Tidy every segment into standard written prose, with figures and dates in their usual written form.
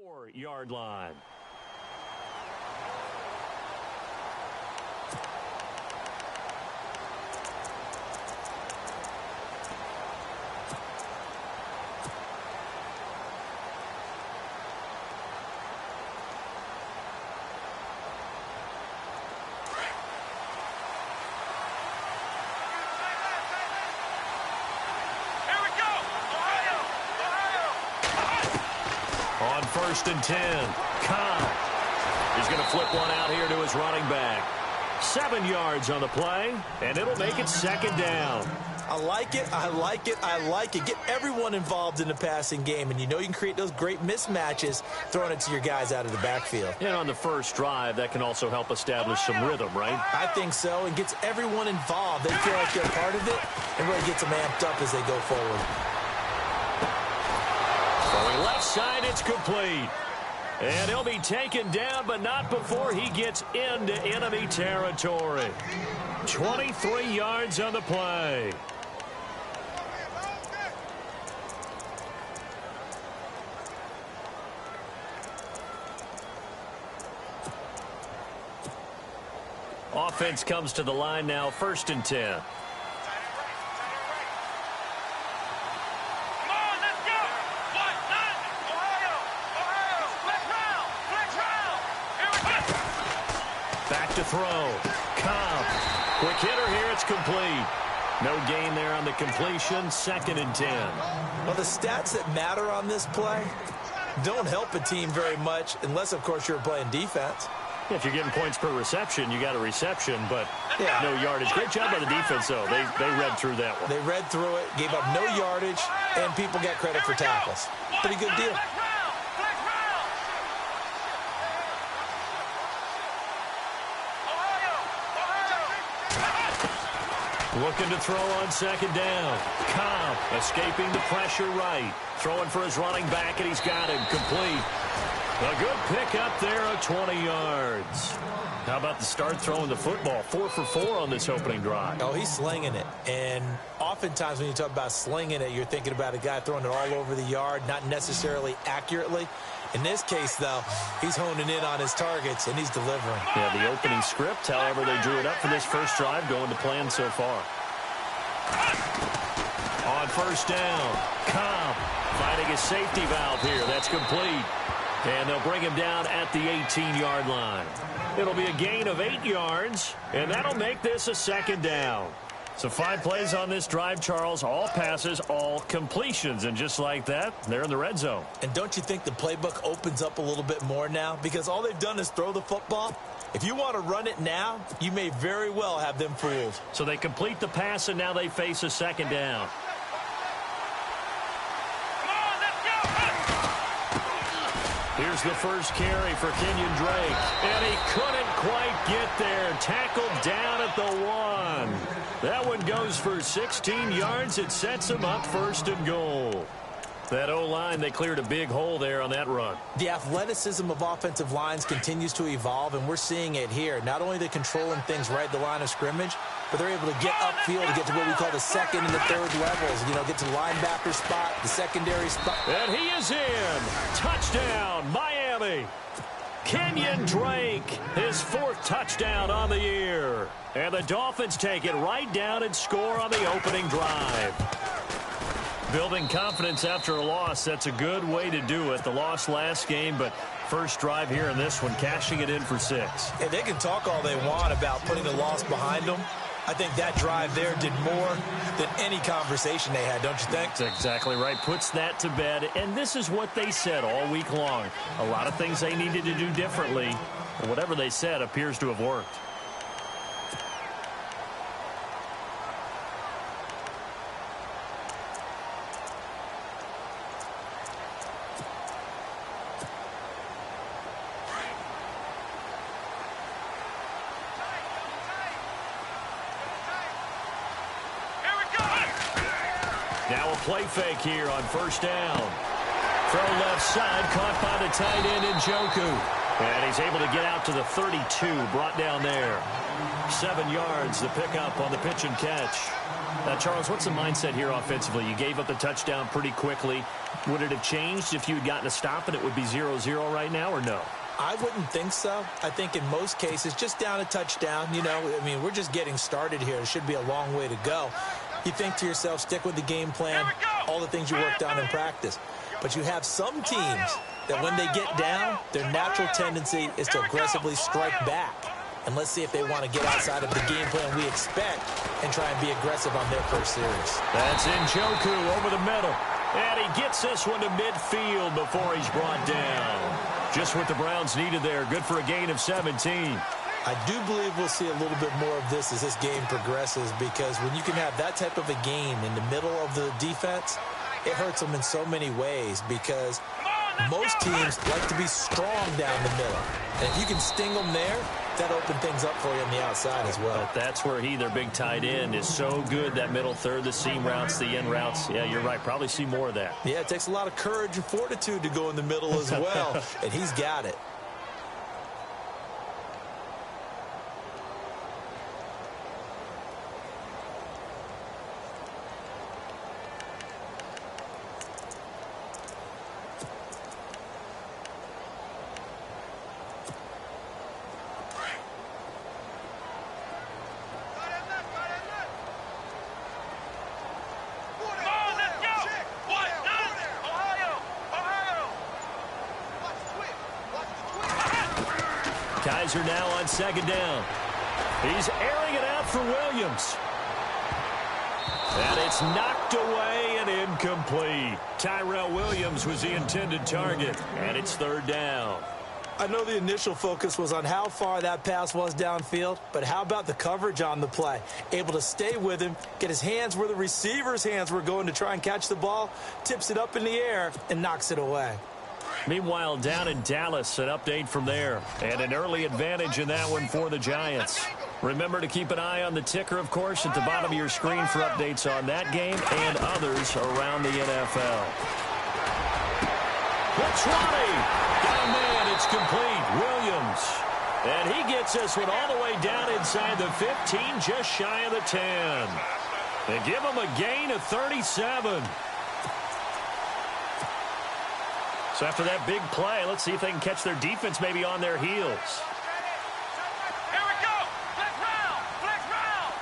PS4 line. On 1st and 10, Cobb. He's going to flip one out here to his running back. 7 yards on the play, and it'll make it 2nd down. I like it, I like it, I like it. Get everyone involved in the passing game, and you know you can create those great mismatches throwing it to your guys out of the backfield. And on the first drive, that can also help establish some rhythm, right? I think so, and gets everyone involved. They feel like they're part of it, and really gets them amped up as they go forward. Going left side, it's complete. And he'll be taken down, but not before he gets into enemy territory. 23 yards on the play. Offense comes to the line now, 1st and 10. Back to throw. Cobb. Quick hitter here. It's complete. No gain there on the completion. 2nd and 10. Well, the stats that matter on this play don't help a team very much unless, of course, you're playing defense. Yeah, if you're getting points per reception, you got a reception, but no yardage. Great job by the defense, though. They read through that one. They read through it, gave up no yardage, and people got credit for tackles. Pretty good deal. Looking to throw on 2nd down. Cobb escaping the pressure right. Throwing for his running back, and he's got him complete. A good pick up there of 20 yards. How about the start throwing the football? 4 for 4 on this opening drive. Oh, he's slinging it. And oftentimes when you talk about slinging it, you're thinking about a guy throwing it all over the yard, not necessarily accurately. In this case, though, he's honing in on his targets, and he's delivering. Yeah, the opening script, however, they drew it up for this first drive, going to plan so far. On 1st down, Cobb finding his safety valve here. That's complete. And they'll bring him down at the 18-yard line. It'll be a gain of 8 yards, and that'll make this a 2nd down. So 5 plays on this drive, Charles. All passes, all completions. And just like that, they're in the red zone. And don't you think the playbook opens up a little bit more now? Because all they've done is throw the football. If you want to run it now, you may very well have them fooled. So they complete the pass, and now they face a 2nd down. Here's the first carry for Kenyon Drake. And he couldn't quite get there. Tackled down at the 1. That one goes for 16 yards. It sets him up 1st and goal. That O-line, they cleared a big hole there on that run. The athleticism of offensive lines continues to evolve, and we're seeing it here. Not only they're controlling things right at the line of scrimmage, but they're able to get upfield to get to what we call the 2nd and the 3rd levels. You know, get to the linebacker spot, the secondary spot. And he is in. Touchdown, Miami. Kenyon Drake, his 4th touchdown on the year. And the Dolphins take it right down and score on the opening drive. Building confidence after a loss, that's a good way to do it. The loss last game, but first drive here in this one, cashing it in for 6. And they can talk all they want about putting the loss behind them. I think that drive there did more than any conversation they had, don't you think? That's exactly right. Puts that to bed. And this is what they said all week long. A lot of things they needed to do differently. And whatever they said appears to have worked. Now a play fake here on 1st down. Throw left side, caught by the tight end Njoku. And he's able to get out to the 32, brought down there. 7 yards, the pickup on the pitch and catch. Charles, what's the mindset here offensively? You gave up the touchdown pretty quickly. Would it have changed if you had gotten a stop and it would be 0-0 right now, or no? I wouldn't think so. I think in most cases, just down a touchdown, we're just getting started here. It should be a long way to go. You think to yourself, stick with the game plan, all the things you worked on in practice. But you have some teams that when they get down, their natural tendency is to aggressively strike back. And let's see if they want to get outside of the game plan we expect and try and be aggressive on their first series. That's Njoku over the middle. And he gets this one to midfield before he's brought down. Just what the Browns needed there. Good for a gain of 17. I do believe we'll see a little bit more of this as this game progresses, because when you can have that type of a gain in the middle of the defense, it hurts them in so many ways, because most teams like to be strong down the middle. And if you can sting them there, that opens things up for you on the outside as well. But that's where their big tight end, is so good, that middle third, the seam routes, the end routes. Yeah, you're right. Probably see more of that. Yeah, it takes a lot of courage and fortitude to go in the middle as well, and he's got it. Kaiser now on second down. He's airing it out for Williams. And it's knocked away and incomplete. Tyrell Williams was the intended target, and it's third down. I know the initial focus was on how far that pass was downfield, but how about the coverage on the play? Able to stay with him, get his hands where the receiver's hands were going to try and catch the ball, tips it up in the air, and knocks it away. Meanwhile, down in Dallas, an update from there. And an early advantage in that one for the Giants. Remember to keep an eye on the ticker, of course, at the bottom of your screen for updates on that game and others around the NFL. It's Ronnie. Got a man. It's complete. Williams. And he gets this one all the way down inside the 15, just shy of the 10. They give him a gain of 37. So after that big play, let's see if they can catch their defense maybe on their heels. Here we go. Flex round. Flex round.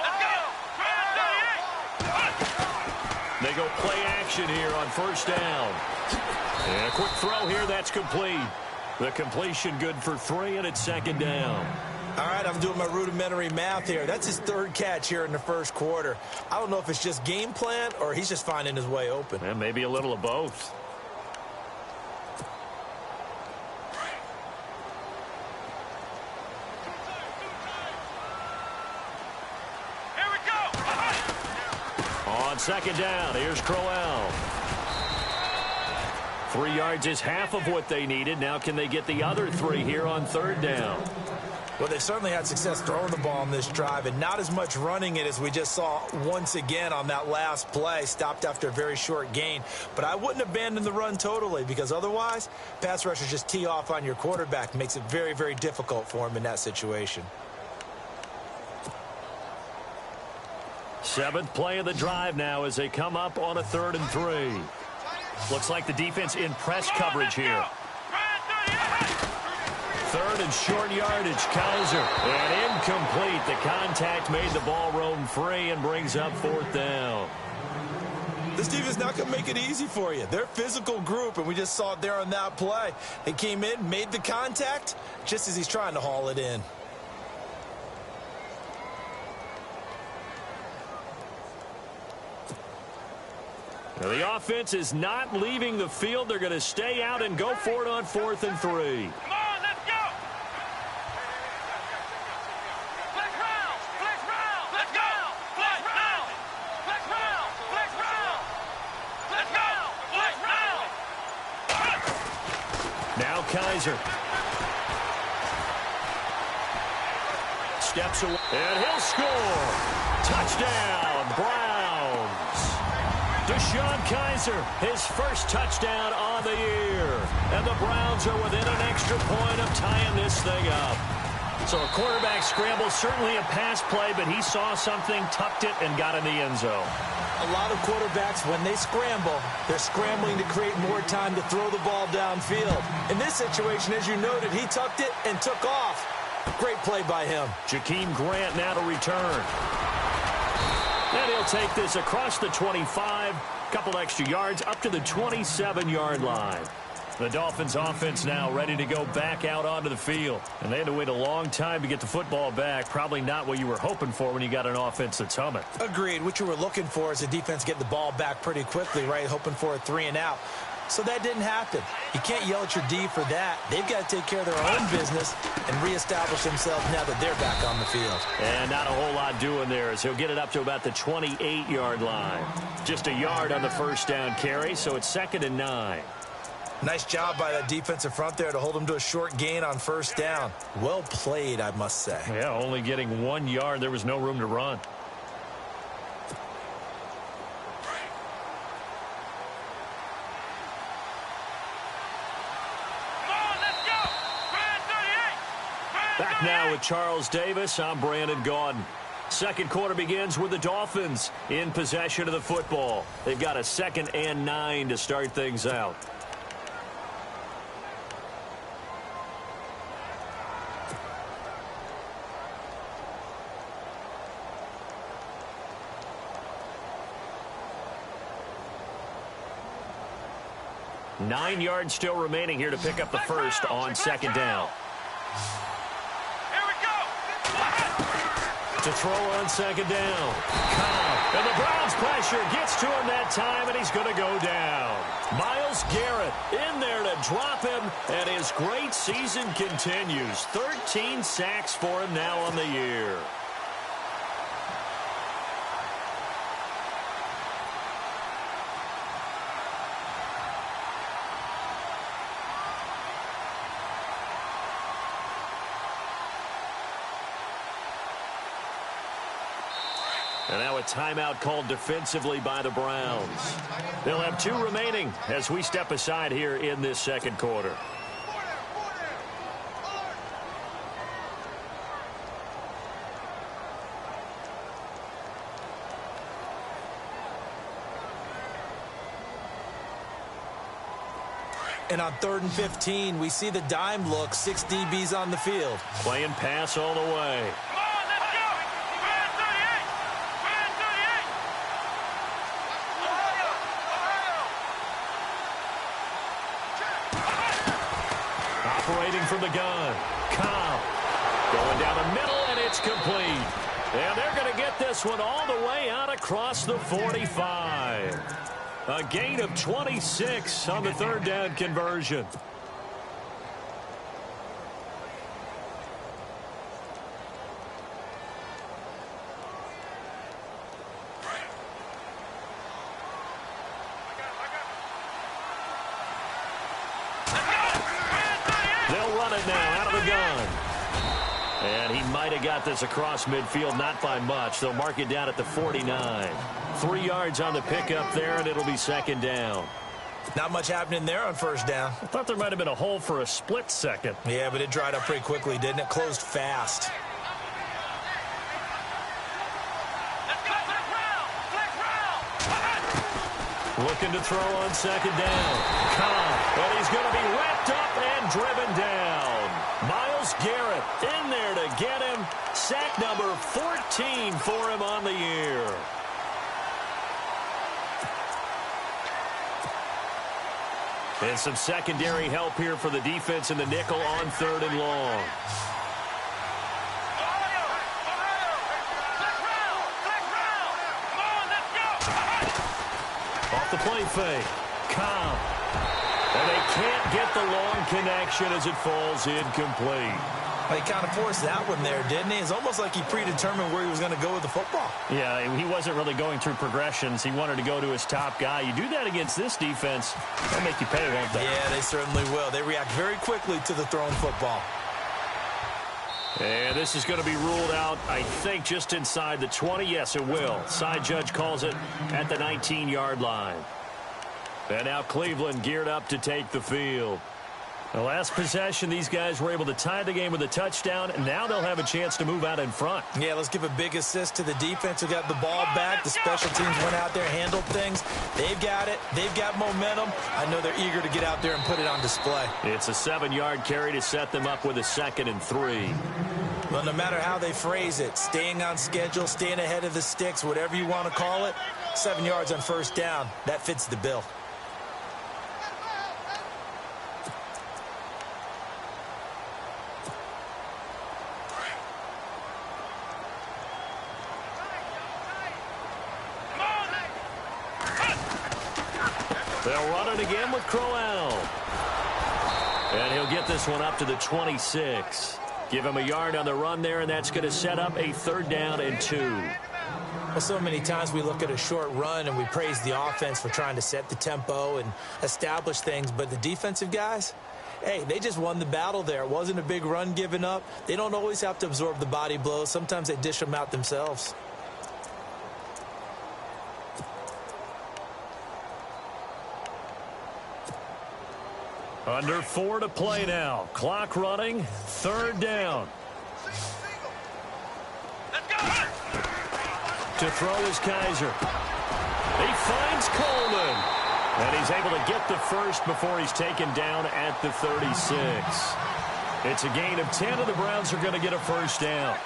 Let's go. They go play action here on first down. And a quick throw here. That's complete. The completion good for 3, and it's second down. All right, I'm doing my rudimentary math here. That's his third catch here in the first quarter. I don't know if it's just game plan or he's just finding his way open. And maybe a little of both. Here we go. On second down, here's Crowell. 3 yards is half of what they needed. Now can they get the other 3 here on third down? Well, they certainly had success throwing the ball on this drive, and not as much running it as we just saw once again on that last play. Stopped after a very short gain. But I wouldn't abandon the run totally, because otherwise, pass rushers just tee off on your quarterback. Makes it very, very difficult for him in that situation. 7th play of the drive now as they come up on a 3rd and 3. Looks like the defense in press coverage here. 3rd and short yardage, Kaiser. And incomplete. The contact made the ball roam free and brings up 4th down. This team is not going to make it easy for you. They're a physical group, and we just saw it there on that play. They came in, made the contact, just as he's trying to haul it in. Now the offense is not leaving the field. They're going to stay out and go for it on 4th and 3. Come on, let's go. Flex round. Flex round. Let's go. Flex round. Flex round. Flex round. Let's go. Flex round. Now Kaiser. Steps away. And he'll score. Touchdown, Browns. Deshaun Kaiser, his first touchdown on the year. And the Browns are within an extra point of tying this thing up. So a quarterback scramble, certainly a pass play, but he saw something, tucked it, and got in the end zone. A lot of quarterbacks, when they scramble, they're scrambling to create more time to throw the ball downfield. In this situation, as you noted, he tucked it and took off. Great play by him. Jakeem Grant now to return. And he'll take this across the 25, couple extra yards, up to the 27-yard line. The Dolphins offense now ready to go back out onto the field. And they had to wait a long time to get the football back. Probably not what you were hoping for when you got an offense that's humming. Agreed. What you were looking for is the defense getting the ball back pretty quickly, right? Hoping for a 3-and-out. So that didn't happen. You can't yell at your D for that. They've got to take care of their own business and reestablish themselves now that they're back on the field. And not a whole lot doing there as he'll get it up to about the 28-yard line. Just a yard on the first down carry, so it's 2nd and 9. Nice job by that defensive front there to hold him to a short gain on first down. Well played, I must say. Yeah, only getting 1 yard. There was no room to run. Back now with Charles Davis. I'm Brandon Gaudin. Second quarter begins with the Dolphins in possession of the football. They've got a 2nd and 9 to start things out. Nine yards still remaining here to pick up the first on 2nd down. To throw on 2nd down. Cobb. And the Browns pressure gets to him that time, and he's going to go down. Myles Garrett in there to drop him, and his great season continues. 13 sacks for him now on the year. And now a timeout called defensively by the Browns. They'll have 2 remaining as we step aside here in this second quarter. And on 3rd and 15, we see the dime look, 6 DBs on the field. Playing pass all the way. Operating from the gun. Cobb going down the middle, and it's complete. And they're going to get this one all the way out across the 45. A gain of 26 on the 3rd down conversion. They'll run it now out of the gun. And he might have got this across midfield, not by much. They'll mark it down at the 49. 3 yards on the pickup there, and it'll be 2nd down. Not much happening there on first down. I thought there might have been a hole for a split second. Yeah, but it dried up pretty quickly, didn't it? Closed fast. Looking to throw on 2nd down. Cobb, and he's going to be wrapped up and driven down. Myles Garrett in there to get him. Sack number 14 for him on the year. And some secondary help here for the defense in the nickel on 3rd and long. Off the play fake. Cobb. And they can't get the long connection as it falls incomplete. He kind of forced that one there, didn't he? It's almost like he predetermined where he was going to go with the football. Yeah, he wasn't really going through progressions. He wanted to go to his top guy. You do that against this defense, they'll make you pay, won't they? Yeah, they certainly will. They react very quickly to the thrown football. And this is going to be ruled out, I think, just inside the 20. Yes, it will. Side judge calls it at the 19-yard line. And now Cleveland geared up to take the field. The last possession, these guys were able to tie the game with a touchdown, and now they'll have a chance to move out in front. Yeah, let's give a big assist to the defense who got the ball back. The special teams went out there, handled things. They've got it. They've got momentum. I know they're eager to get out there and put it on display. It's a 7-yard carry to set them up with a 2nd and 3. Well, no matter how they phrase it, staying on schedule, staying ahead of the sticks, whatever you want to call it, 7 yards on first down, that fits the bill. They'll run it again with Crowell. And he'll get this one up to the 26. Give him a yard on the run there, and that's going to set up a 3rd down and 2. Well, so many times we look at a short run and we praise the offense for trying to set the tempo and establish things, but the defensive guys, hey, they just won the battle there. It wasn't a big run given up. They don't always have to absorb the body blows. Sometimes they dish them out themselves. Under 4 to play now. Clock running. 3rd down. To throw is Kaiser. He finds Coleman. And he's able to get the first before he's taken down at the 36. It's a gain of 10, and the Browns are going to get a 1st down.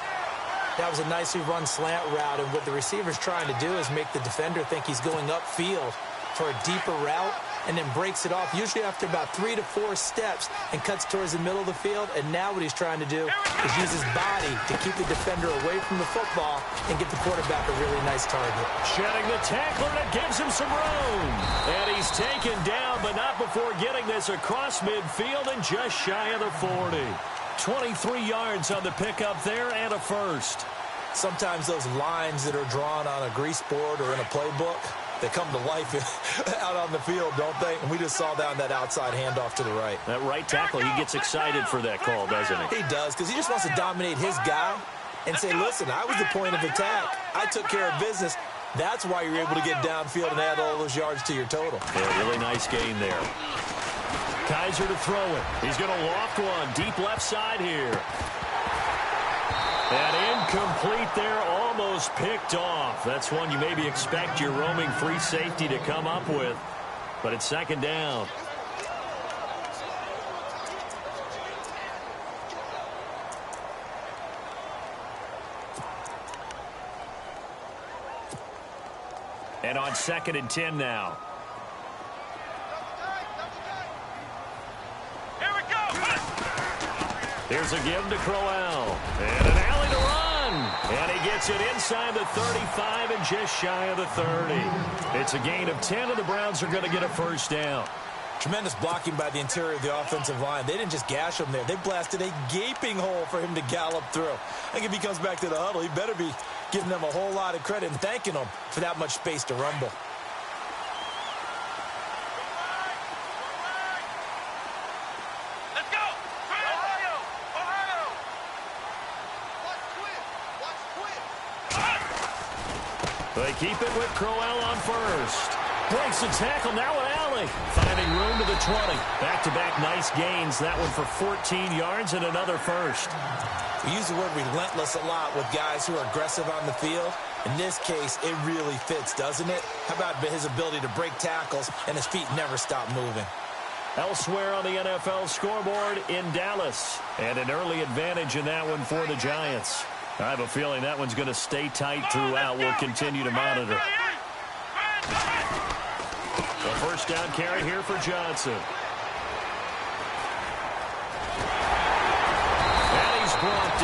That was a nicely run slant route, and what the receiver's trying to do is make the defender think he's going upfield for a deeper route, and then breaks it off, usually after about 3 to 4 steps, and cuts towards the middle of the field. And now what he's trying to do is use his body to keep the defender away from the football and get the quarterback a really nice target. Shedding the tackler, and it gives him some room. And he's taken down, but not before getting this across midfield and just shy of the 40. 23 yards on the pickup there, and a 1st. Sometimes those lines that are drawn on a grease board or in a playbook, they come to life out on the field, don't they? And we just saw that on that outside handoff to the right. That right tackle, he gets excited for that call, doesn't he? He does, because he just wants to dominate his guy and say, listen, I was the point of attack. I took care of business. That's why you're able to get downfield and add all those yards to your total. Yeah, really nice gain there. Kaiser to throw it. He's going to loft one deep left side here. And incomplete there, almost picked off. That's one you maybe expect your roaming free safety to come up with. But it's 2nd down. And on 2nd and 10 now. Here we go. Here's a give to Crowell. And an alley to run. And he gets it inside the 35 and just shy of the 30. It's a gain of 10, and the Browns are going to get a 1st down. Tremendous blocking by the interior of the offensive line. They didn't just gash him there. They blasted a gaping hole for him to gallop through. I think if he comes back to the huddle, he better be giving them a whole lot of credit and thanking them for that much space to rumble. Let's go. Ohio. Ohio. They keep it with Crowell on 1st. Breaks the tackle, now an alley. Finding room to the 20. Back-to-back nice gains. That one for 14 yards and another 1st. We use the word relentless a lot with guys who are aggressive on the field. In this case, it really fits, doesn't it? How about his ability to break tackles and his feet never stop moving? Elsewhere on the NFL scoreboard in Dallas. And an early advantage in that one for the Giants. I have a feeling that one's going to stay tight throughout. We'll continue to monitor. The 1st down carry here for Johnson. And he's brought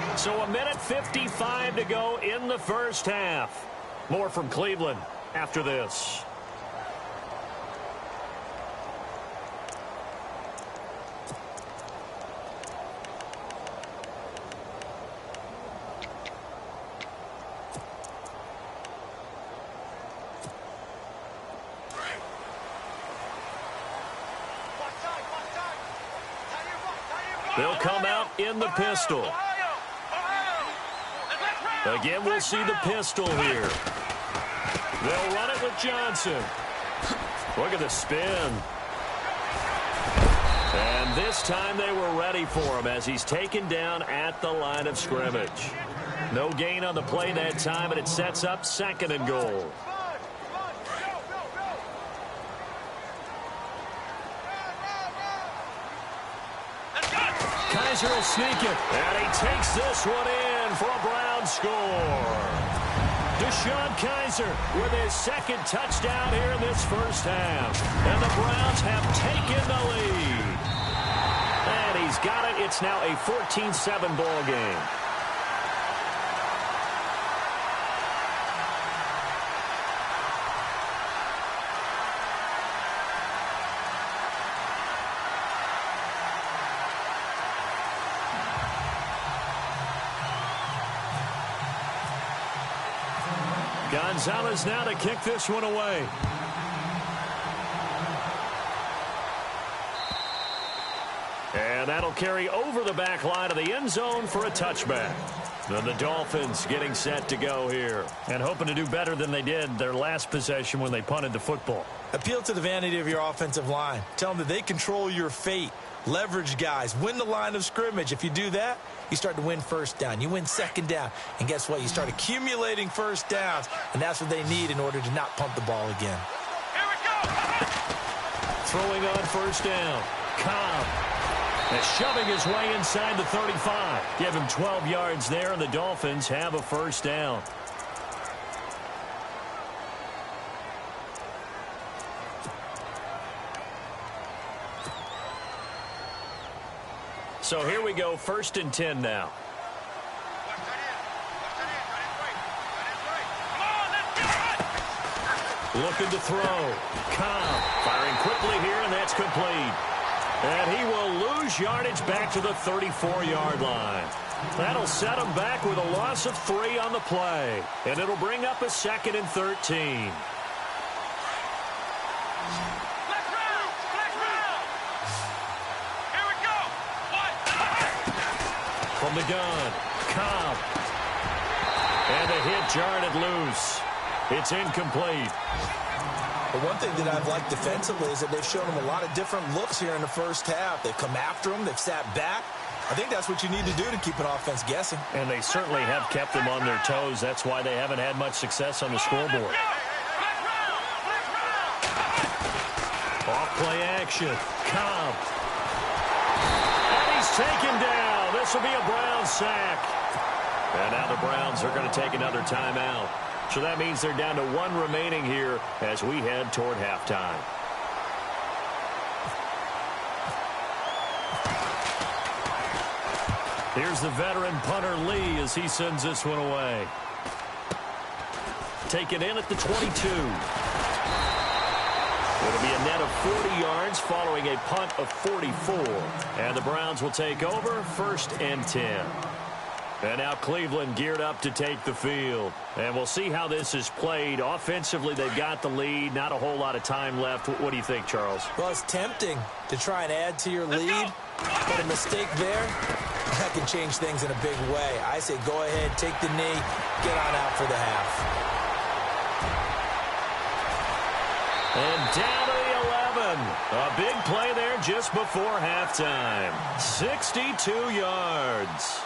down. So a minute 55 to go in the 1st half. More from Cleveland after this. They'll come out in the pistol. Again, we'll see the pistol here. They'll run it with Johnson. Look at the spin. And this time they were ready for him as he's taken down at the line of scrimmage. No gain on the play that time, and it sets up 2nd and goal. Kaiser will sneak it, and he takes this one in for a Brown score. Deshaun Kaiser with his 2nd touchdown here in this first half. And the Browns have taken the lead. And he's got it. It's now a 14-7 ball game. Gonzalez now to kick this one away. And that'll carry over the back line of the end zone for a touchback. And the Dolphins getting set to go here and hoping to do better than they did their last possession when they punted the football. Appeal to the vanity of your offensive line. Tell them that they control your fate. Leverage guys. Win the line of scrimmage. If you do that, you start to win first down. You win 2nd down. And guess what? You start accumulating first downs. And that's what they need in order to not pump the ball again. Here we go. Throwing on first down. Cobb. And shoving his way inside the 35. Give him 12 yards there, and the Dolphins have a first down. So here we go, 1st and 10 now. Looking to throw. Cobb firing quickly here, and that's complete. And he will lose yardage back to the 34-yard line. That'll set him back with a loss of 3 on the play. And it'll bring up a 2nd and 13. From the gun, Cobb. And the hit jarred loose. It's incomplete. But one thing that I've liked defensively is that they've shown them a lot of different looks here in the first half. They've come after them. They've sat back. I think that's what you need to do to keep an offense guessing. And they certainly have kept them on their toes. That's why they haven't had much success on the scoreboard. Off-play action. Cobb. And he's taken down. This will be a Browns sack. And now the Browns are going to take another timeout. So that means they're down to 1 remaining here as we head toward halftime. Here's the veteran punter Lee as he sends this one away. Taken in at the 22. It'll be a net of 40 yards following a punt of 44. And the Browns will take over 1st and 10. And now Cleveland geared up to take the field. And we'll see how this is played. Offensively, they've got the lead. Not a whole lot of time left. What do you think, Charles? Well, it's tempting to try and add to your lead. But a mistake there, that can change things in a big way. I say go ahead, take the knee, get on out for the half. And down to the 11. A big play there just before halftime. 62 yards.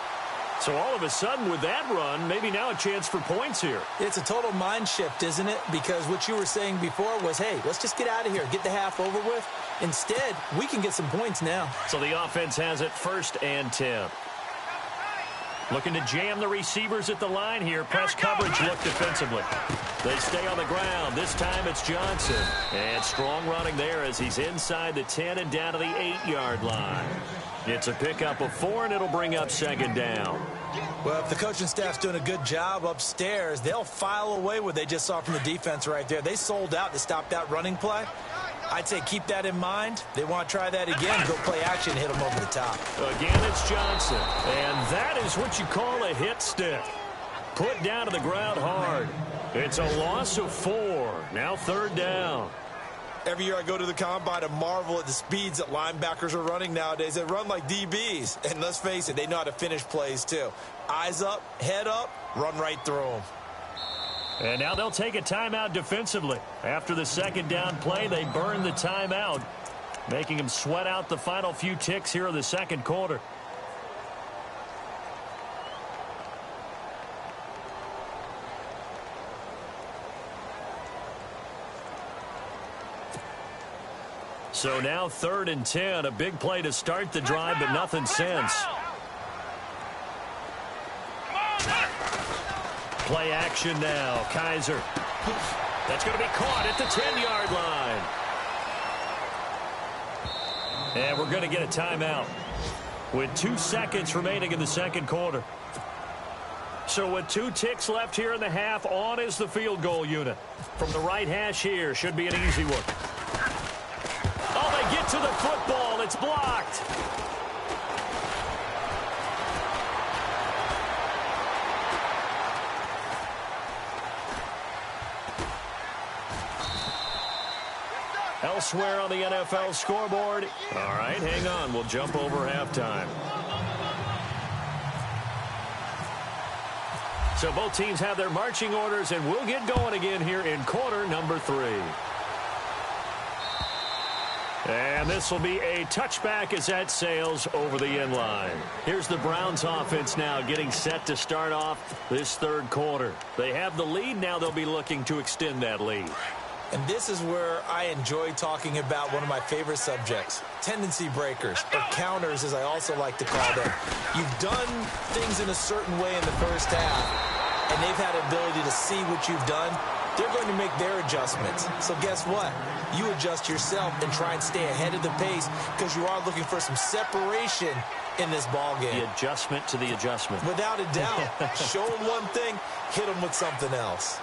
So all of a sudden with that run, maybe now a chance for points here. It's a total mind shift, isn't it? Because what you were saying before was, hey, let's just get out of here, get the half over with. Instead, we can get some points now. So the offense has it 1st and 10. Looking to jam the receivers at the line here. Press coverage look defensively. They stay on the ground. This time it's Johnson. And strong running there as he's inside the 10 and down to the 8-yard line. It's a pickup of 4, and it'll bring up 2nd down. Well, if the coaching staff's doing a good job upstairs, they'll file away what they just saw from the defense right there. They sold out to stop that running play. I'd say keep that in mind. They want to try that again, go play action, hit them over the top. Again, it's Johnson. And that is what you call a hit stick. Put down to the ground hard. It's a loss of 4. Now 3rd down. Every year I go to the combine and marvel at the speeds that linebackers are running nowadays. They run like DBs. And let's face it, they know how to finish plays too. Eyes up, head up, run right through them. And now they'll take a timeout defensively. After the second down play, they burn the timeout, making them sweat out the final few ticks here in the second quarter. So now 3rd and 10, a big play to start the drive, but nothing since. Play action now. Kaiser. That's going to be caught at the 10-yard line. And we're going to get a timeout with 2 seconds remaining in the second quarter. So with 2 ticks left here in the half, on is the field goal unit. From the right hash here, should be an easy one. Oh, they get to the football. It's blocked. Elsewhere on the NFL scoreboard. All right, hang on. We'll jump over halftime. So both teams have their marching orders, and we'll get going again here in quarter number 3. And this will be a touchback as that sails over the end line. Here's the Browns offense now getting set to start off this third quarter. They have the lead. Now they'll be looking to extend that lead. And this is where I enjoy talking about one of my favorite subjects, tendency breakers, or counters as I also like to call them. You've done things in a certain way in the first half, and they've had the ability to see what you've done. They're going to make their adjustments. So guess what? You adjust yourself and try and stay ahead of the pace because you are looking for some separation in this ball game. The adjustment to the adjustment. Without a doubt. Show them one thing, hit them with something else.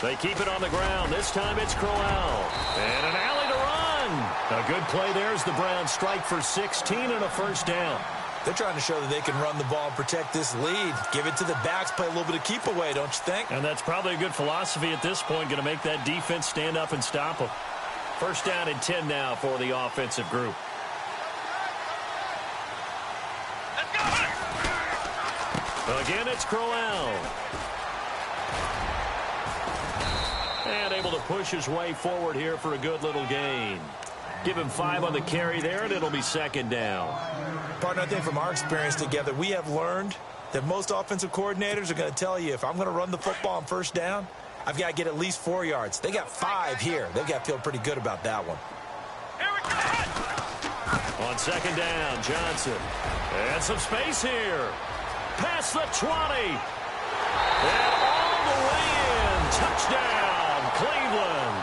They keep it on the ground. This time it's Crowell. And an alley to run. A good play there as the Browns strike for 16 and a first down. They're trying to show that they can run the ball and protect this lead. Give it to the backs, play a little bit of keep away, don't you think? And that's probably a good philosophy at this point, going to make that defense stand up and stop them. First down and 10 now for the offensive group. Again, it's Crowell. And able to push his way forward here for a good little gain. Give him 5 on the carry there, and it'll be second down. Partner, I think from our experience together, we have learned that most offensive coordinators are going to tell you, if I'm going to run the football on first down, I've got to get at least 4 yards. They got 5 here. They've got to feel pretty good about that one. On second down, Johnson. And some space here. Past the 20. And all the way in. Touchdown, Cleveland.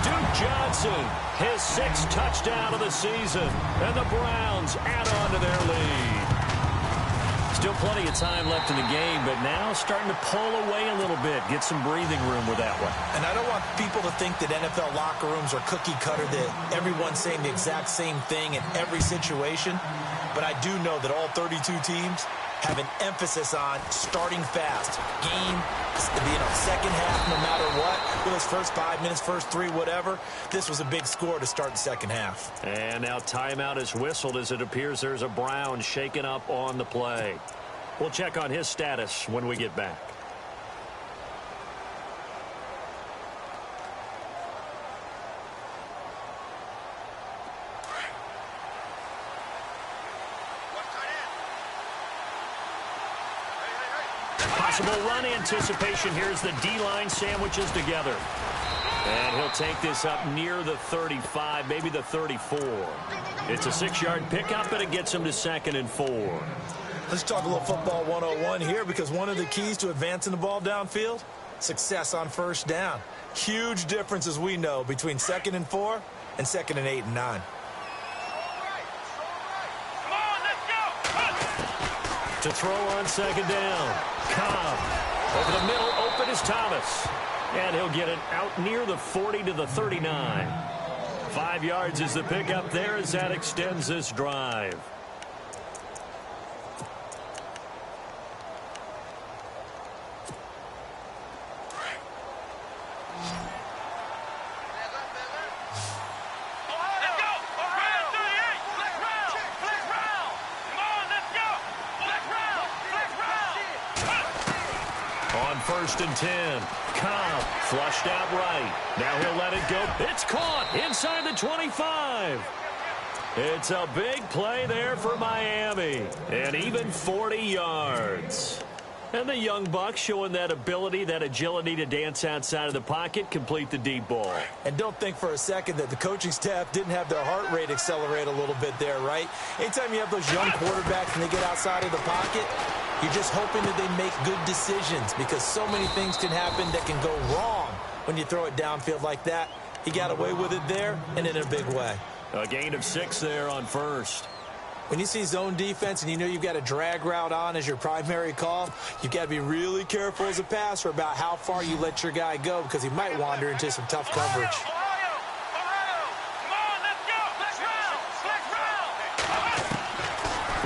Duke Johnson, his 6th touchdown of the season. And the Browns add on to their lead. Still plenty of time left in the game, but now starting to pull away a little bit. Get some breathing room with that one. And I don't want people to think that NFL locker rooms are cookie cutter, that everyone's saying the exact same thing in every situation. But I do know that all 32 teams have an emphasis on starting fast. Game, second half, no matter what. Whether it's first 5 minutes, first 3, whatever. This was a big score to start the second half. And now timeout is whistled as it appears there's a Brown shaken up on the play. We'll check on his status when we get back. Possible run anticipation. Here's the D-line sandwiches together. And he'll take this up near the 35, maybe the 34. It's a 6-yard pickup, and it gets him to 2nd and 4. Let's talk a little football 101 here, because one of the keys to advancing the ball downfield, success on first down. Huge difference, as we know, between 2nd and 4 and 2nd and 8 and 9. To throw on second down. Cobb. Over the middle, open is Thomas. And he'll get it out near the 40 to the 39. 5 yards is the pickup there as that extends this drive. first and 10. Cobb flushed out right. Now he'll let it go. It's caught inside the 25. It's a big play there for Miami. And even 40 yards. And the young buck showing that ability, that agility to dance outside of the pocket, complete the deep ball. And don't think for a second that the coaching staff didn't have their heart rate accelerate a little bit there, right? Anytime you have those young quarterbacks and they get outside of the pocket, you're just hoping that they make good decisions because so many things can happen that can go wrong when you throw it downfield like that. He got away with it there and in a big way. A gain of 6 there on first. When you see zone defense and you know you've got a drag route on as your primary call, you've got to be really careful as a passer about how far you let your guy go because he might wander into some tough coverage.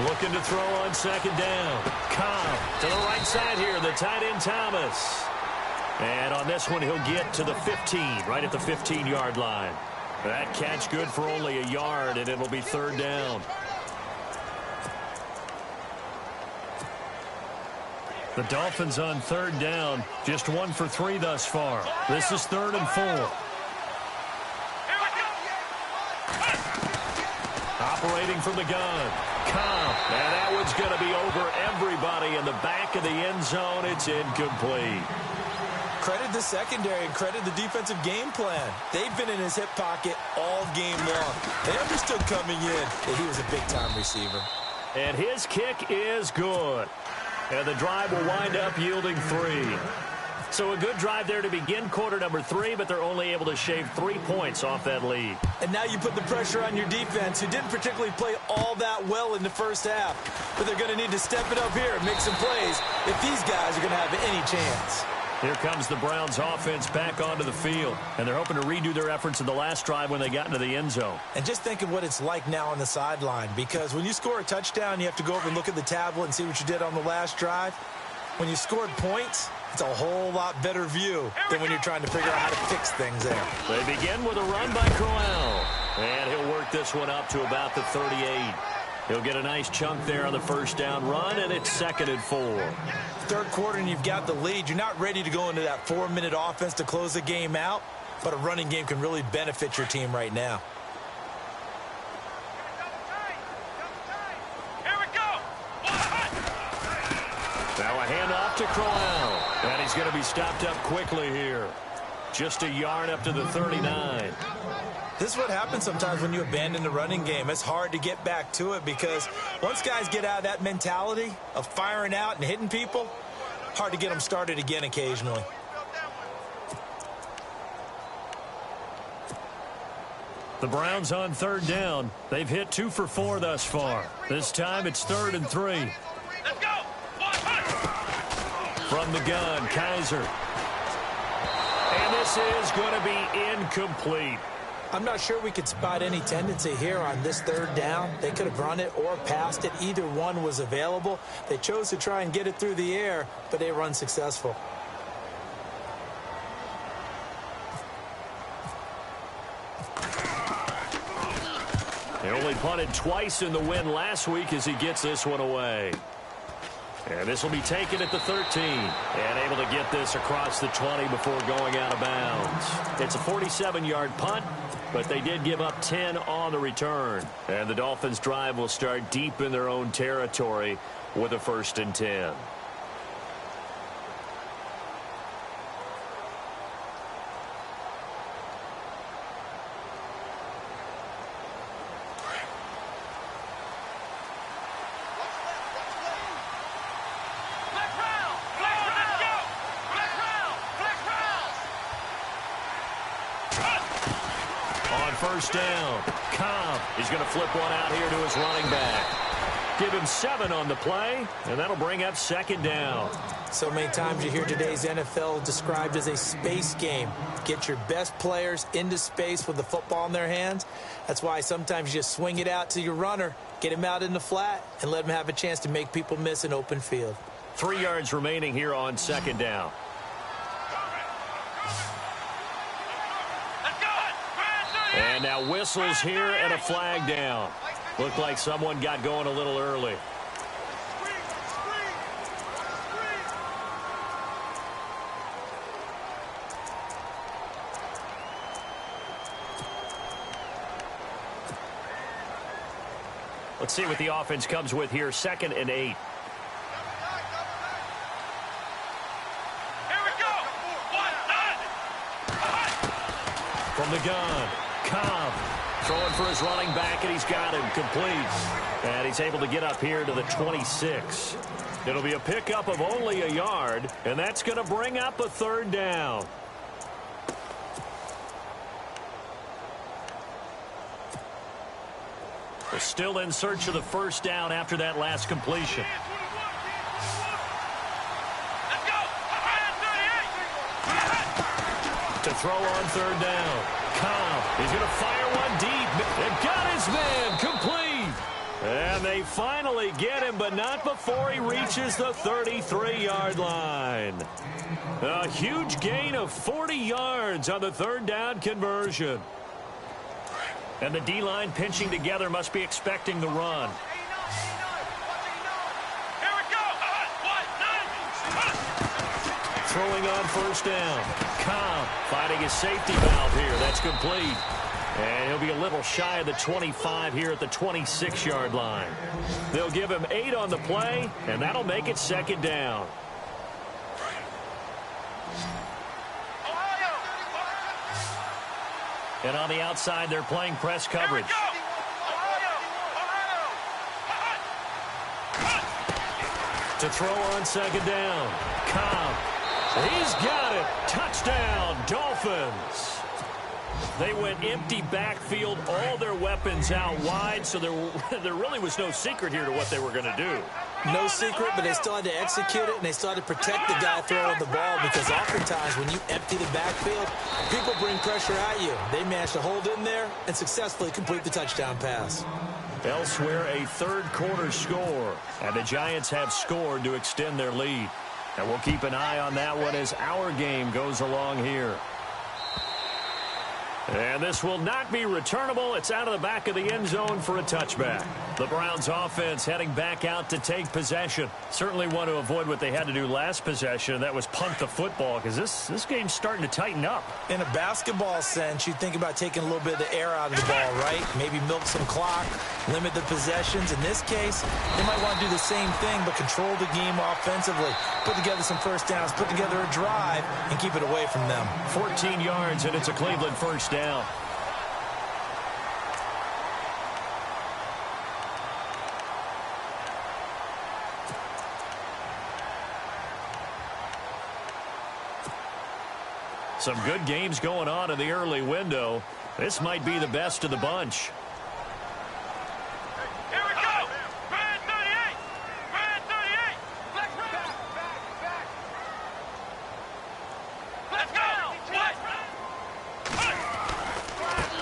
Looking to throw on second down. Cobb to the right side here, the tight end Thomas. And on this one, he'll get to the 15, right at the 15-yard line. That catch good for only a yard, and it'll be third down. The Dolphins on third down, just 1 for 3 thus far. This is 3rd and 4. Operating from the gun. Cobb, and that one's going to be over everybody in the back of the end zone. It's incomplete. Credit the secondary and credit the defensive game plan. They've been in his hip pocket all game long. They understood coming in that he was a big-time receiver. And his kick is good. And the drive will wind up yielding 3. So a good drive there to begin quarter number 3, but they're only able to shave 3 points off that lead. And now you put the pressure on your defense, who didn't particularly play all that well in the first half. But they're going to need to step it up here and make some plays if these guys are going to have any chance. Here comes the Browns offense back onto the field, and they're hoping to redo their efforts in the last drive when they got into the end zone. And just think of what it's like now on the sideline, because when you score a touchdown, you have to go over and look at the tablet and see what you did on the last drive. When you scored points, it's a whole lot better view than when you're trying to figure out how to fix things there. They begin with a run by Crowell, and he'll work this one up to about the 38. He'll get a nice chunk there on the first down run, and it's 2nd and 4. Third quarter and you've got the lead. You're not ready to go into that 4-minute offense to close the game out, but a running game can really benefit your team right now. Here we go. Now a handoff to Crowell, and he's going to be stopped up quickly here. Just a yard up to the 39. This is what happens sometimes when you abandon the running game. It's hard to get back to it because once guys get out of that mentality of firing out and hitting people, hard to get them started again occasionally. The Browns on third down. They've hit 2 for 4 thus far. This time it's 3rd and 3. Let's go. From the gun, Kaiser. And this is going to be incomplete. I'm not sure we could spot any tendency here on this third down. They could have run it or passed it. Either one was available. They chose to try and get it through the air, but they were unsuccessful. They only punted twice in the win last week as he gets this one away. And this will be taken at the 13. And able to get this across the 20 before going out of bounds. It's a 47-yard punt, but they did give up 10 on the return. And the Dolphins' drive will start deep in their own territory with a 1st and 10. First down. Cobb is going to flip one out here to his running back. Give him 7 on the play, and that'll bring up 2nd down. So many times you hear today's NFL described as a space game. Get your best players into space with the football in their hands. That's why sometimes you just swing it out to your runner, get him out in the flat, and let him have a chance to make people miss an open field. 3 yards remaining here on 2nd down. And now whistles here and a flag down. Looked like someone got going a little early. Let's see what the offense comes with here. 2nd and 8. From the gun, Cobb throwing for his running back, and he's got him complete. And he's able to get up here to the 26. It'll be a pickup of only a yard, and that's going to bring up a 3rd down. We're still in search of the 1st down after that last completion. To throw on 3rd down. Cobb, he's going to fire one deep. They've got his man complete. And they finally get him, but not before he reaches the 33-yard line. A huge gain of 40 yards on the 3rd down conversion. And the D-line pinching together must be expecting the run. Throwing on 1st down. Cobb finding his safety valve here. That's complete. And he'll be a little shy of the 25 here at the 26-yard line. They'll give him 8 on the play, and that'll make it 2nd down. And on the outside, they're playing press coverage. To throw on 2nd down. Cobb. He's got it. Touchdown, Dolphins. They went empty backfield, all their weapons out wide, so there really was no secret here to what they were going to do. No secret, but they still had to execute it, and they still had to protect the guy throwing the ball, because oftentimes when you empty the backfield, people bring pressure at you. They managed to hold in there and successfully complete the touchdown pass. Elsewhere, a 3rd quarter score, and the Giants have scored to extend their lead. And we'll keep an eye on that one as our game goes along here. And this will not be returnable. It's out of the back of the end zone for a touchback. The Browns offense heading back out to take possession. Certainly want to avoid what they had to do last possession. That was punt the football, because this game's starting to tighten up. In a basketball sense, you think about taking a little bit of the air out of the ball, right? Maybe milk some clock, limit the possessions. In this case, they might want to do the same thing, but control the game offensively. Put together some 1st downs, put together a drive, and keep it away from them. 14 yards, and it's a Cleveland 1st down. Some good games going on in the early window. This might be the best of the bunch. Here we go! Red 38! Red 38! Let's go! Back! Let's go!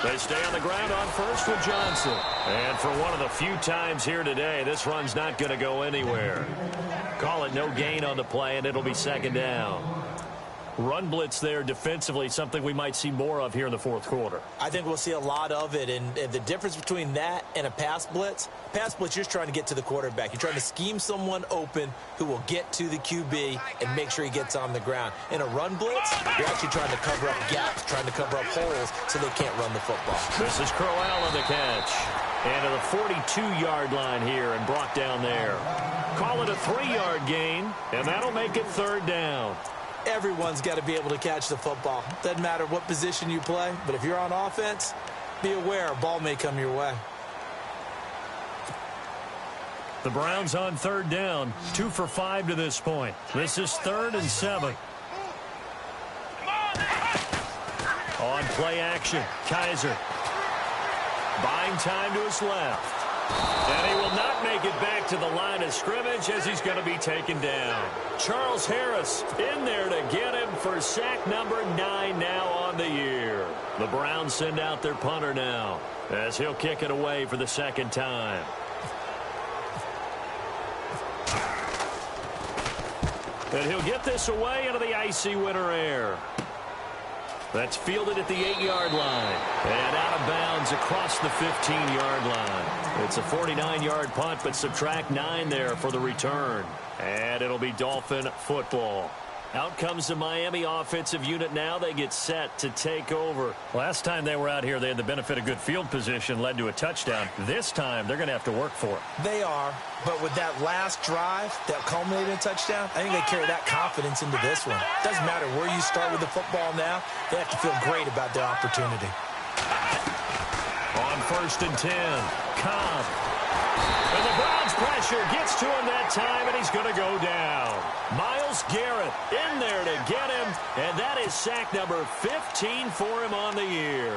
They stay on the ground on 1st with Johnson. And for one of the few times here today, this run's not going to go anywhere. Call it no gain on the play, and it'll be 2nd down. Run blitz there defensively, something we might see more of here in the 4th quarter. I think we'll see a lot of it, and the difference between that and a pass blitz, you're just trying to get to the quarterback. You're trying to scheme someone open who will get to the QB and make sure he gets on the ground. In a run blitz, you're actually trying to cover up gaps, trying to cover up holes so they can't run the football. This is Crowell on the catch. And to the 42-yard line here and brought down there. Call it a 3-yard gain, and that'll make it 3rd down. Everyone's got to be able to catch the football. Doesn't matter what position you play, but if you're on offense, be aware a ball may come your way. The Browns on 3rd down, 2 for 5 to this point. This is 3rd and 7. On play action, Kaiser. Buying time to his left. And he will not make it back to the line of scrimmage as he's going to be taken down. Charles Harris in there to get him for sack number 9 now on the year. The Browns send out their punter now as he'll kick it away for the 2nd time. And he'll get this away into the icy winter air. That's fielded at the 8-yard line. And out of bounds across the 15-yard line. It's a 49-yard punt, but subtract 9 there for the return. And it'll be Dolphin football. Out comes the Miami offensive unit now. They get set to take over. Last time they were out here, they had the benefit of good field position, led to a touchdown. This time, they're going to have to work for it. They are, but with that last drive that culminated in a touchdown, I think they carry that confidence into this one. Doesn't matter where you start with the football now, they have to feel great about their opportunity. On 1st and 10, Cobb. And the Browns pressure gets to him that time, and he's going to go down. Myles Garrett in there to get him, and that is sack number 15 for him on the year.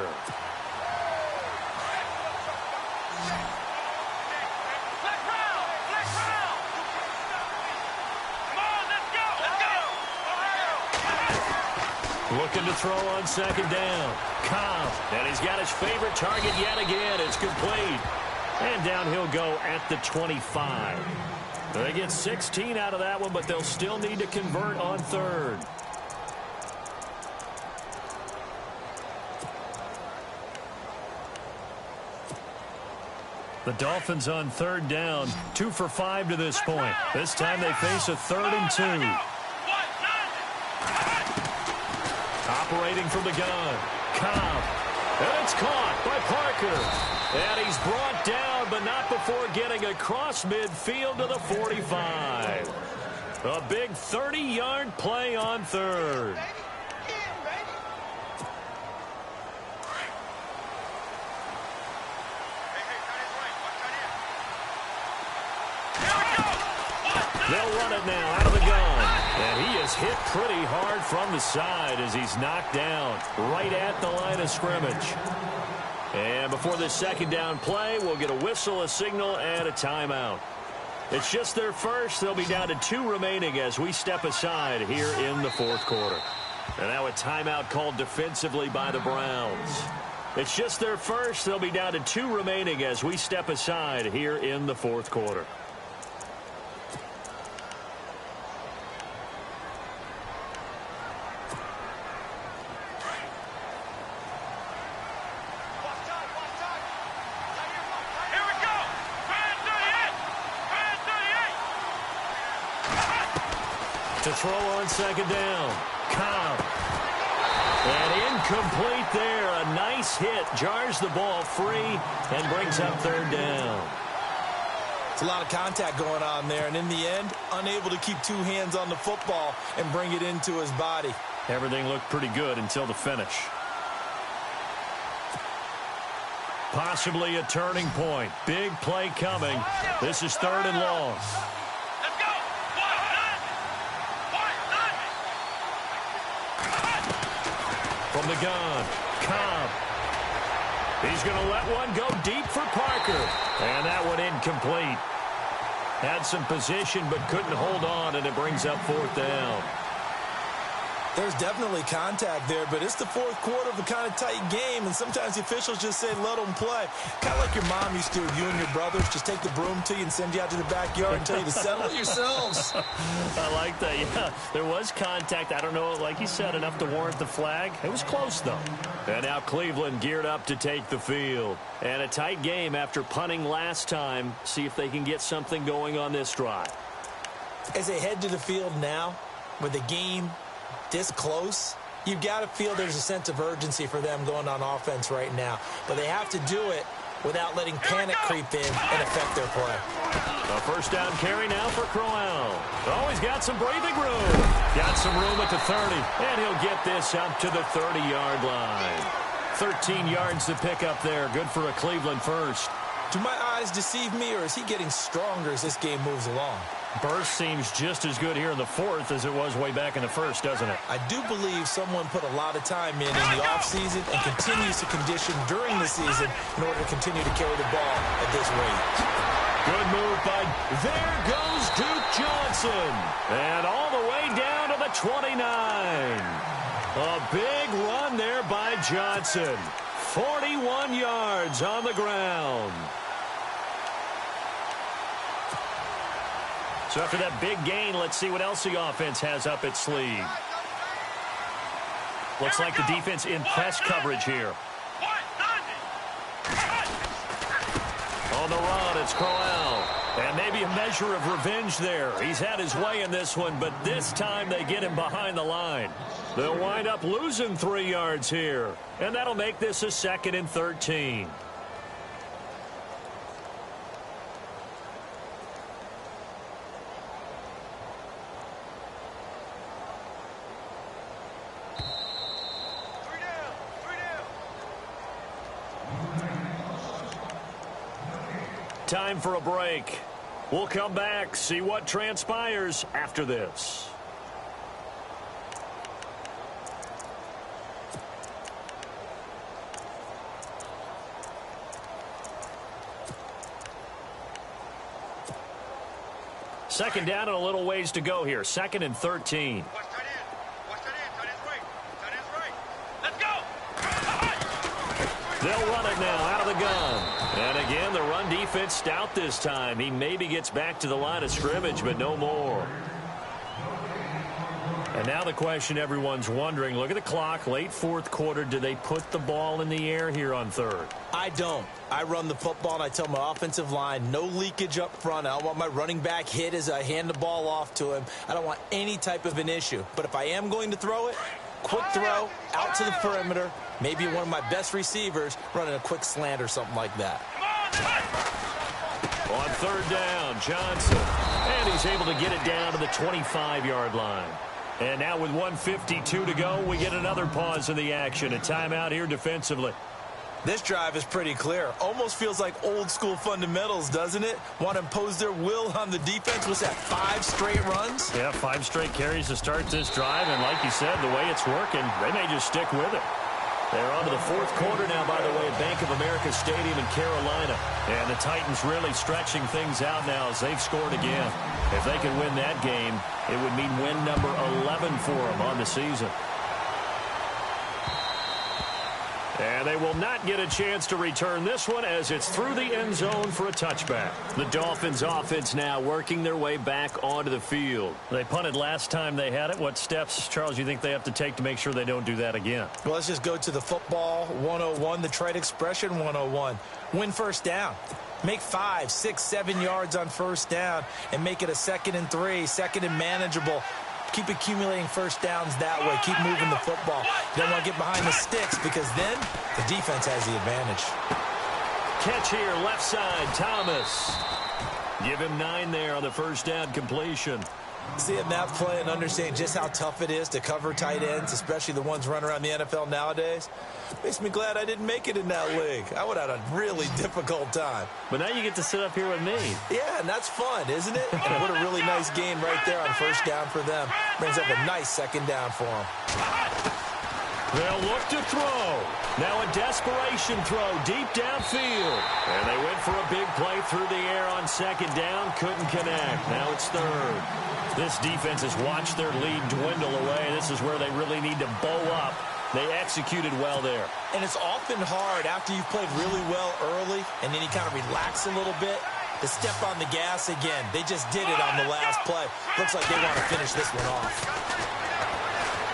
Flex round. Flex round. Come on, let's go. Let's go. Looking to throw on 2nd down. Cobb, and he's got his favorite target yet again. It's complete. And down he'll go at the 25. They get 16 out of that one, but they'll still need to convert on 3rd. The Dolphins on 3rd down, 2 for 5 to this point. This time they face a 3rd and 2. Operating from the gun, Cobb. And it's caught by Parker. And he's brought down, but not before getting across midfield to the 45. A big 30-yard play on 3rd. They'll run it now out of the gun. And he is hit pretty hard from the side as he's knocked down right at the line of scrimmage. And before this 2nd down play, we'll get a whistle, a signal, and a timeout. It's just their first. They'll be down to 2 remaining as we step aside here in the 4th quarter. And now a timeout called defensively by the Browns. It's just their first. They'll be down to 2 remaining as we step aside here in the 4th quarter. To throw on 2nd down, Cobb. And incomplete there. A nice hit. Jars the ball free and brings up 3rd down. It's a lot of contact going on there, and in the end, unable to keep 2 hands on the football and bring it into his body. Everything looked pretty good until the finish. Possibly a turning point. Big play coming. This is 3rd and long. From the gun, Cobb. He's going to let one go deep for Parker. And that one incomplete. Had some position but couldn't hold on, and it brings up 4th down. There's definitely contact there, but it's the 4th quarter of a kind of tight game, and sometimes the officials just say, let them play. Kind of like your mom used to with you and your brothers. Just take the broom to you and send you out to the backyard and tell you to settle it yourselves. I like that, yeah. There was contact. I don't know, like you said, enough to warrant the flag. It was close, though. And now Cleveland geared up to take the field. And a tight game after punting last time. See if they can get something going on this drive. As they head to the field now, with the game this close, you've got to feel there's a sense of urgency for them going on offense right now. But they have to do it without letting panic creep in and affect their play. A 1st down carry now for Crowell. Oh, he's got some breathing room. Got some room at the 30, and he'll get this up to the 30-yard line. 13 yards to pick up there. Good for a Cleveland first. Do my eyes deceive me, or is he getting stronger as this game moves along? Burst seems just as good here in the 4th as it was way back in the 1st, doesn't it? I do believe someone put a lot of time in the offseason and continues to condition during the season in order to continue to carry the ball at this rate. Good move by, there goes Duke Johnson. And all the way down to the 29. A big run there by Johnson. 41 yards on the ground. So after that big gain, let's see what else the offense has up its sleeve. Looks like the defense in press coverage here. On the run, it's Crowell. And maybe a measure of revenge there. He's had his way in this one, but this time they get him behind the line. They'll wind up losing 3 yards here. And that'll make this a 2nd and 13. Time for a break. We'll come back, see what transpires after this. Second down and a little ways to go here. 2nd and 13. Watch tight end. Watch tight end. Tight end's right. Tight end's right. Let's go. They'll run it now out of the gun. And again, the run defense stout this time. He maybe gets back to the line of scrimmage, but no more. And now the question everyone's wondering, look at the clock, late 4th quarter. Do they put the ball in the air here on 3rd? I don't. I run the football, and I tell my offensive line, no leakage up front. I don't want my running back hit as I hand the ball off to him. I don't want any type of an issue. But if I am going to throw it, quick throw, out to the perimeter, maybe one of my best receivers running a quick slant or something like that. On 3rd down, Johnson. And he's able to get it down to the 25-yard line. And now with 1:52 to go, we get another pause in the action. A timeout here defensively. This drive is pretty clear. Almost feels like old-school fundamentals, doesn't it? Want to impose their will on the defense. Was that 5 straight runs? Yeah, 5 straight carries to start this drive. And like you said, the way it's working, they may just stick with it. They're on to the 4th quarter now, by the way, at Bank of America Stadium in Carolina. And the Titans really stretching things out now as they've scored again. If they can win that game, it would mean win number 11 for them on the season. And they will not get a chance to return this one as it's through the end zone for a touchback. The Dolphins offense now working their way back onto the field. They punted last time they had it. What steps, Charles, you think they have to take to make sure they don't do that again? Well, let's just go to the football 101, the trade expression 101. Win first down. Make 5, 6, 7 yards on first down and make it a 2nd and 3, 2nd and manageable. Keep accumulating first downs that way. Keep moving the football. You don't want to get behind the sticks because then the defense has the advantage. Catch here, left side, Thomas. Give him 9 there on the first down completion. Seeing that play and understanding just how tough it is to cover tight ends, especially the ones running around the NFL nowadays, makes me glad I didn't make it in that league. I would have had a really difficult time. But now you get to sit up here with me. Yeah, and that's fun, isn't it? And what a really nice game right there on first down for them. Brings up a nice 2nd down for them. They'll look to throw. Now a desperation throw deep downfield. And they went for a big play through the air on 2nd down. Couldn't connect. Now it's 3rd. This defense has watched their lead dwindle away. This is where they really need to bow up. They executed well there. And it's often hard after you've played really well early and then you kind of relax a little bit to step on the gas again. They just did it on the last play. Looks like they want to finish this one off.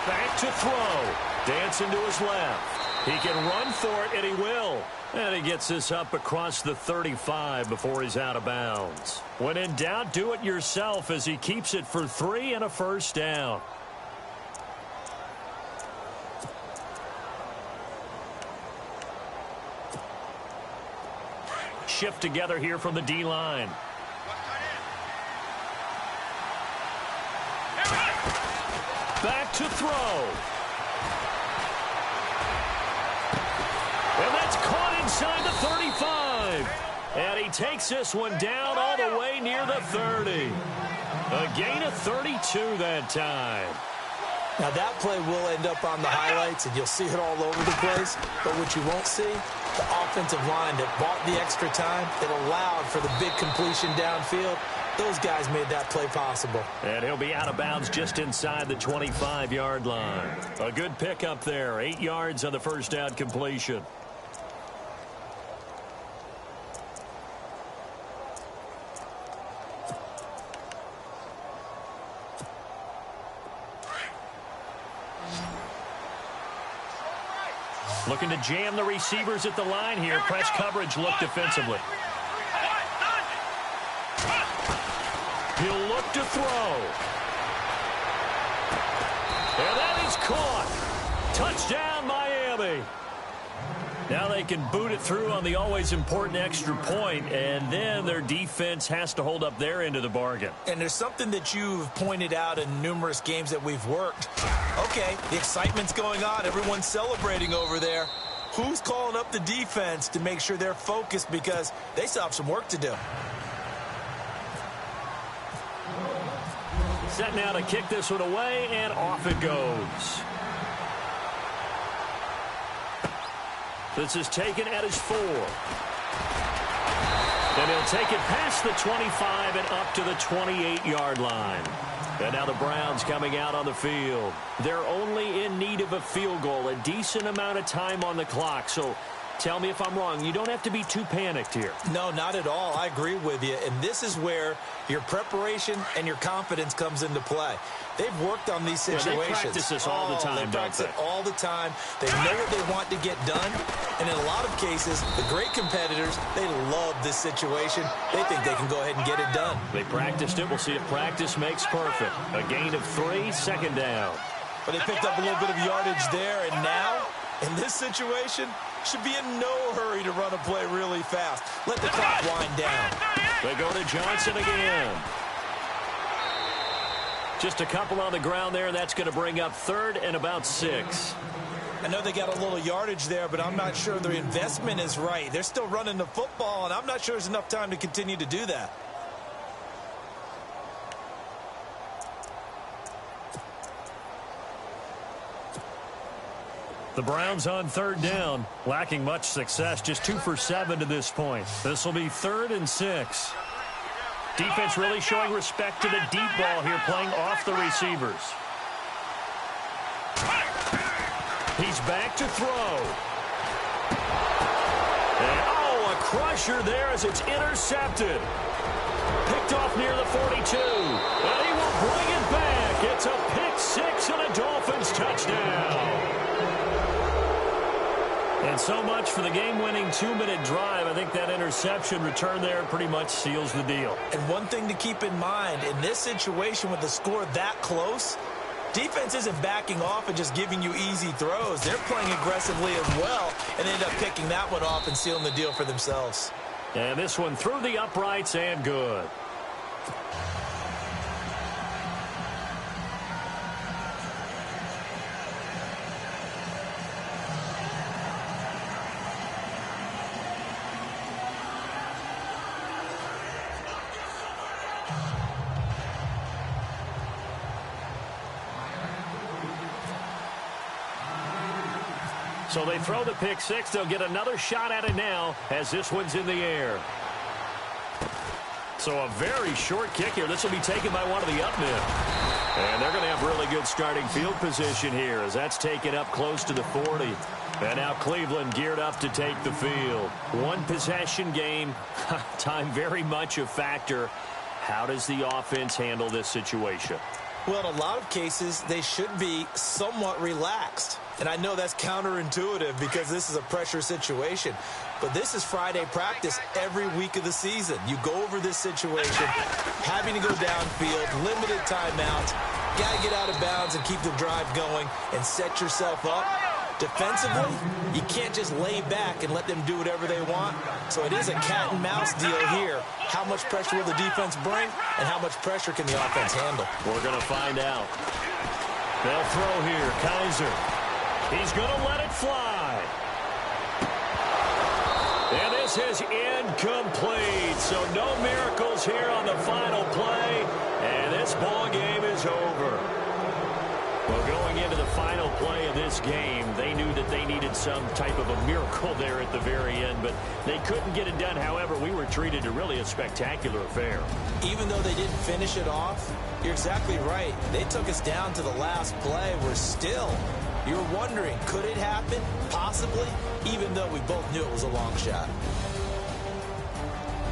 Back to throw. Dancing to his left. He can run for it, and he will. And he gets this up across the 35 before he's out of bounds. When in doubt, do it yourself as he keeps it for 3 and a first down. Shift together here from the D-line. Back to throw. And that's caught inside the 35. And he takes this one down all the way near the 30. A gain of 32 that time. Now that play will end up on the highlights, and you'll see it all over the place. But what you won't see, the offensive line that bought the extra time, that allowed for the big completion downfield. Those guys made that play possible. And he'll be out of bounds just inside the 25-yard line. A good pickup there, 8 yards on the first down completion. Looking to jam the receivers at the line here. Press coverage look defensively. He'll look to throw. And that is caught. Touchdown, Miami. Now they can boot it through on the always important extra point, and then their defense has to hold up their end of the bargain. And there's something that you've pointed out in numerous games that we've worked. Okay, the excitement's going on. Everyone's celebrating over there. Who's calling up the defense to make sure they're focused, because they still have some work to do. Set now to kick this one away, and off it goes. This is taken at his 4. And he'll take it past the 25 and up to the 28-yard line. And now the Browns coming out on the field. They're only in need of a field goal, a decent amount of time on the clock. So tell me if I'm wrong. You don't have to be too panicked here. No, not at all. I agree with you. And this is where your preparation and your confidence comes into play. They've worked on these situations. Yeah, they practice this all the time, they practice it all the time. They know what they want to get done. And in a lot of cases, the great competitors, they love this situation. They think they can go ahead and get it done. They practiced it. We'll see if practice makes perfect. A gain of 3, second down. But they picked up a little bit of yardage there. And now, in this situation, should be in no hurry to run a play really fast. Let the clock wind down. They go to Johnson again. Just a couple on the ground there. That's going to bring up 3rd and about 6. I know they got a little yardage there, but I'm not sure their investment is right. They're still running the football, and I'm not sure there's enough time to continue to do that. The Browns on 3rd down, lacking much success, just 2 for 7 to this point. This will be 3rd and 6. Defense really showing respect to the deep ball here, playing off the receivers. He's back to throw. And, a crusher there as it's intercepted. Picked off near the 42. And he will bring it back. It's a pick 6 and a Dolphins touchdown. And so much for the game-winning 2-minute drive. I think that interception return there pretty much seals the deal. And one thing to keep in mind, in this situation with the score that close, defense isn't backing off and just giving you easy throws. They're playing aggressively as well and end up picking that one off and sealing the deal for themselves. And this one through the uprights and good. So they throw the pick 6. They'll get another shot at it now as this one's in the air. So a very short kick here. This will be taken by one of the up men. And they're going to have really good starting field position here as that's taken up close to the 40. And now Cleveland geared up to take the field. One possession game. Time very much a factor. How does the offense handle this situation? Well, in a lot of cases, they should be somewhat relaxed. And I know that's counterintuitive because this is a pressure situation. But this is Friday practice every week of the season. You go over this situation, having to go downfield, limited timeouts, got to get out of bounds and keep the drive going and set yourself up. Defensively, you can't just lay back and let them do whatever they want. So it is a cat and mouse deal here. How much pressure will the defense bring and how much pressure can the offense handle? We're going to find out. They'll throw here. Kaiser. He's going to let it fly. And this is incomplete. So no miracles here on the final play. And this ball game is over. Well, going into the final play of this game, they knew that they needed some type of a miracle there at the very end, but they couldn't get it done. However, we were treated to really a spectacular affair. Even though they didn't finish it off, you're exactly right. They took us down to the last play. We're still, you're wondering, could it happen? Possibly, even though we both knew it was a long shot.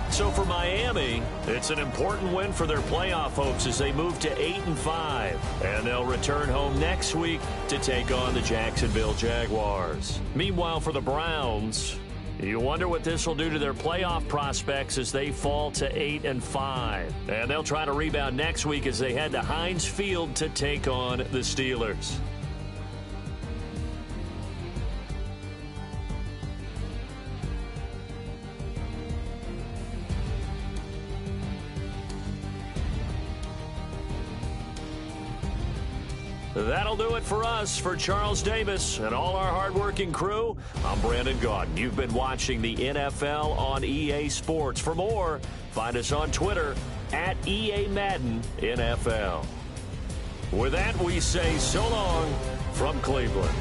So for Miami, it's an important win for their playoff hopes as they move to 8-5. And they'll return home next week to take on the Jacksonville Jaguars. Meanwhile, for the Browns, You wonder what this will do to their playoff prospects as they fall to 8-5. And they'll try to rebound next week as they head to Heinz Field to take on the Steelers. That'll do it for us. For Charles Davis and all our hardworking crew, I'm Brandon Gaudin. You've been watching the NFL on EA Sports. For more, find us on Twitter at EA Madden NFL. With that, we say so long from Cleveland.